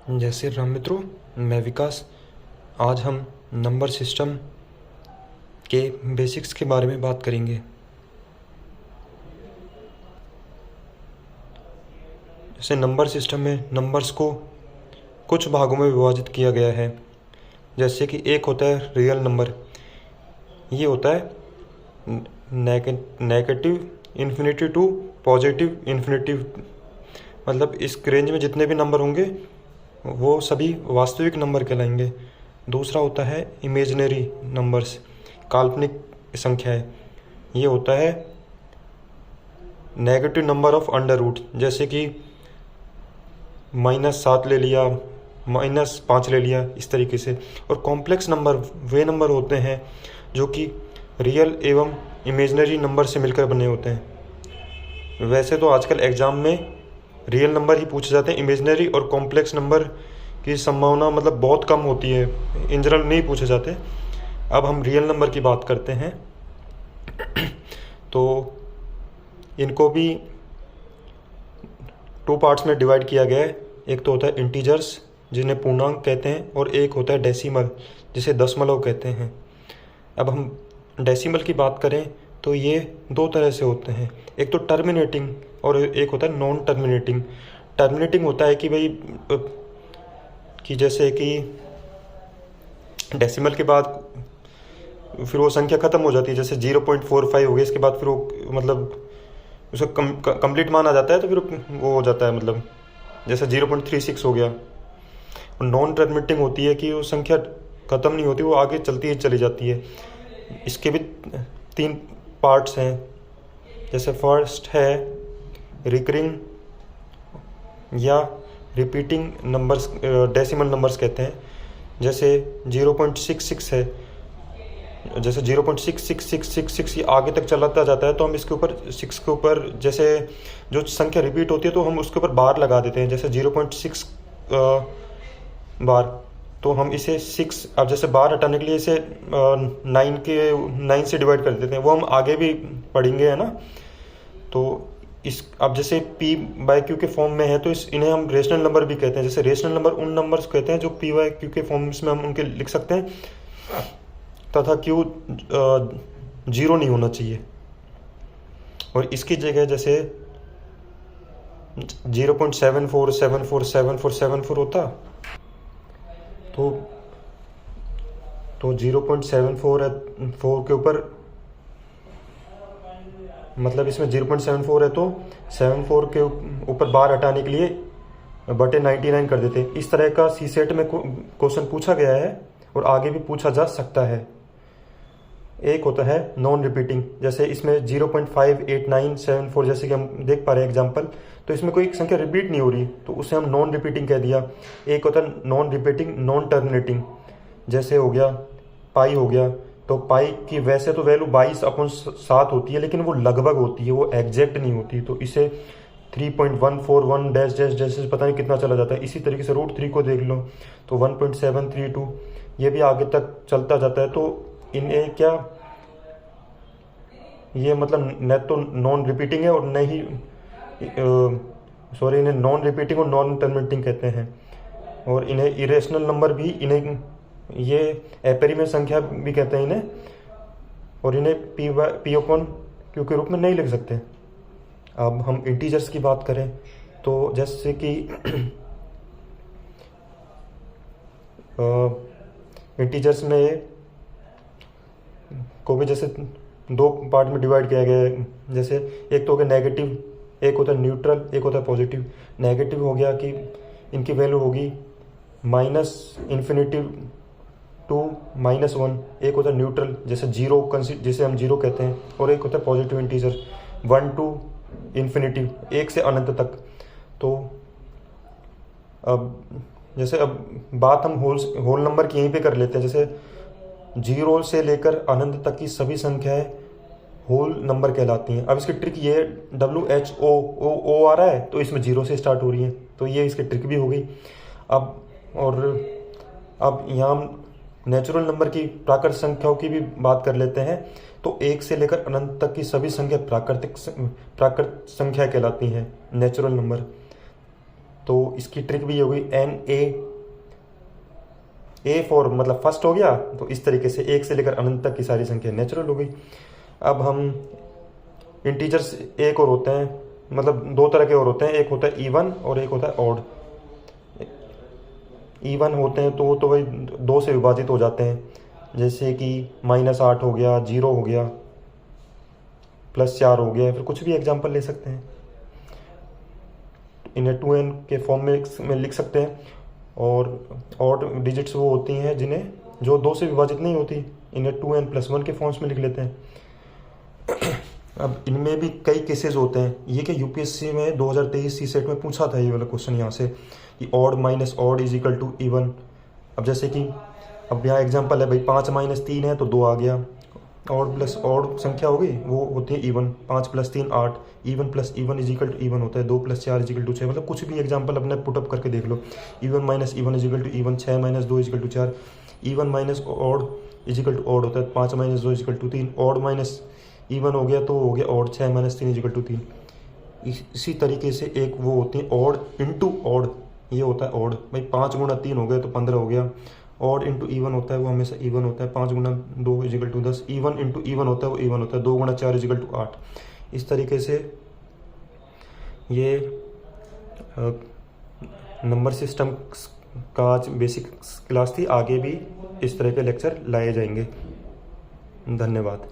जय श्री राम मित्रों, मैं विकास। आज हम नंबर सिस्टम के बेसिक्स के बारे में बात करेंगे। जैसे नंबर सिस्टम में नंबर्स को कुछ भागों में विभाजित किया गया है। जैसे कि एक होता है रियल नंबर, ये होता है negative infinity to positive infinity, मतलब इस रेंज में जितने भी नंबर होंगे वो सभी वास्तविक नंबर कहलाएंगे। दूसरा होता है इमेजिनरी नंबर्स, काल्पनिक संख्याएं। ये होता है negative number of under root, जैसे कि -7 ले लिया, -5 ले लिया, इस तरीके से। और कॉम्प्लेक्स नंबर वे नंबर होते हैं जो कि रियल एवं इमेजिनरी नंबर से मिलकर बने होते हैं। वैसे तो आजकल एग्ज़ाम में रियल नंबर ही पूछे जाते हैं, इमेजिनरी और कॉम्प्लेक्स नंबर की संभावना मतलब बहुत कम होती है, इन जनरल नहीं पूछे जाते। अब हम रियल नंबर की बात करते हैं। तो इनको भी 2 पार्ट्स में डिवाइड किया गया है। एक तो होता है इंटीजर्स, जिन्हें पूर्णांक कहते हैं, और एक होता है डेसिमल, जिसे दशमलव कहते हैं। अब हम डेसिमल की बात करें तो ये 2 तरह से होते हैं। एक तो टर्मिनेटिंग और एक होता है नॉन टर्मिनेटिंग। टर्मिनेटिंग होता है कि भाई कि जैसे कि डेसिमल के बाद फिर वो संख्या ख़त्म हो जाती है, जैसे 0.45 हो गया, इसके बाद फिर वो मतलब उसे कंप्लीट माना जाता है, तो फिर वो हो जाता है, मतलब जैसे 0.36 हो गया। और नॉन टर्मिनेटिंग होती है कि वो संख्या ख़त्म नहीं होती, वो आगे चलती ही चली जाती है। इसके भी 3 पार्ट्स हैं। जैसे फर्स्ट है रिकरिंग या रिपीटिंग नंबर्स, डेसिमल नंबर्स कहते हैं। जैसे 0.66 है, जैसे 0.66666 ये आगे तक चलाता जाता है, तो हम इसके ऊपर 6 के ऊपर जैसे जो संख्या रिपीट होती है तो हम उसके ऊपर बार लगा देते हैं, जैसे 0.6 बार। तो हम इसे 6, अब जैसे बार हटाने के लिए इसे 9 से डिवाइड कर देते हैं, वो हम आगे भी पढ़ेंगे, है ना। तो इस अब जैसे p/q के फॉर्म में है तो इन्हें हम रेशनल नंबर भी कहते हैं। जैसे रेशनल नंबर उन नंबर्स कहते हैं जो p/q के फॉर्म्स में हम उनके लिख सकते हैं, तथा q 0 नहीं होना चाहिए। और इसकी जगह जैसे 0.74744474 होता, तो 0.74 के ऊपर, मतलब इसमें 0.74 है तो 74 के ऊपर बार हटाने के लिए बटे 99 कर देते हैं। इस तरह का सी सेट में क्वेश्चन पूछा गया है और आगे भी पूछा जा सकता है। एक होता है नॉन रिपीटिंग, जैसे इसमें 0.58974 जैसे कि हम देख पा रहे हैं एग्जाम्पल, तो इसमें कोई संख्या रिपीट नहीं हो रही, तो उसे हम नॉन रिपीटिंग कह दिया। एक होता है नॉन रिपीटिंग नॉन टर्मिनेटिंग, जैसे हो गया पाई हो गया। तो पाई की वैसे तो वैल्यू 22/7 होती है, लेकिन वो लगभग होती है, वो एग्जैक्ट नहीं होती, तो इसे 3.141 डैश डैश डैश पता नहीं कितना चला जाता है। इसी तरीके से √3 को देख लो तो 1.732, ये भी आगे तक चलता जाता है। तो इन्हें क्या, ये मतलब न तो नॉन रिपीटिंग है और न ही इन्हें नॉन रिपीटिंग और नॉन टर्मिनेटिंग कहते हैं। और इन्हें इरेशनल नंबर भी, इन्हें ये अपरिमेय संख्या भी कहते हैं इन्हें, और इन्हें p/q के रूप में नहीं लिख सकते। अब हम इंटीजर्स की बात करें तो जैसे कि इंटीजर्स में को भी जैसे 2 पार्ट में डिवाइड किया गया है। जैसे एक तो हो गया नेगेटिव, एक होता है न्यूट्रल, एक होता है पॉजिटिव। नेगेटिव हो गया कि इनकी वैल्यू होगी -∞ टू -1। एक होता है न्यूट्रल, जैसे 0 जिसे हम 0 कहते हैं, और एक होता है पॉजिटिव इंटीजर 1 टू ∞, 1 से अनंत तक। तो अब जैसे अब बात हम होल नंबर की यहीं पे कर लेते हैं। जैसे 0 से लेकर अनंत तक की सभी संख्याएं होल नंबर कहलाती हैं। अब इसकी ट्रिक ये है, WHO आ रहा है तो इसमें 0 से स्टार्ट हो रही है, तो ये इसकी ट्रिक भी हो गई। अब यहाँ हम नेचुरल नंबर की प्राकृतिक संख्याओं की भी बात कर लेते हैं। तो 1 से लेकर अनंत तक की सभी संख्या प्राकृतिक संख्या कहलाती हैं, नेचुरल नंबर। तो इसकी ट्रिक भी हो गई एन ए फॉर मतलब फर्स्ट हो गया। तो इस तरीके से 1 से लेकर अनंत तक की सारी संख्या नेचुरल हो गई। अब हम इंटीजर्स एक और होते हैं, मतलब दो तरह के और होते हैं, एक होता है इवन और एक होता है ऑड। इवन होते हैं तो भाई 2 से विभाजित हो जाते हैं, जैसे कि -8 हो गया, 0 हो गया, +4 हो गया, फिर कुछ भी एग्जांपल ले सकते हैं। इन्हें 2n के फॉर्म में लिख सकते हैं। और ऑड डिजिट्स वो होती हैं जिन्हें जो 2 से विभाजित नहीं होती, इन्हें 2n+1 के फॉर्म्स में लिख लेते हैं। अब इनमें भी कई केसेस होते हैं। ये कि यूपीएससी में 2023 सीसेट में पूछा था ये वाला क्वेश्चन यहाँ से कि odd minus odd is equal to even. अब जैसे कि अब यहाँ एग्जांपल है भाई 5 - 3 है तो 2 आ गया। ऑड प्लस ऑड संख्या होगी वो होती है even. 5 + 3 8, even plus even is equal to even होता है। 2 + 4 इज इक्वल टू 6। मतलब कुछ भी एग्जांपल अपने पुटअप करके देख लो। Even minus even is equal to even, 6 - 2 is equal to 4, even minus odd is equal to odd होता है। 5 - 2 is equal to 3, odd minus even हो गया तो हो गया ऑड, 6 - 3 इज इक्वल टू 3। इसी तरीके से एक वो होती है ऑड इंटू ऑड, ये होता है ऑड। भाई 5 × 3 हो गया तो 15 हो गया। ऑड इंटू इवन होता है वो हमेशा इवन होता है। 5 × 2 is equal to 10। Even into even होता है वो इवन होता है। 2 × 4 इज इक्वल टू 8। इस तरीके से ये नंबर सिस्टम का आज बेसिक क्लास थी। आगे भी इस तरह के लेक्चर लाए जाएंगे। धन्यवाद।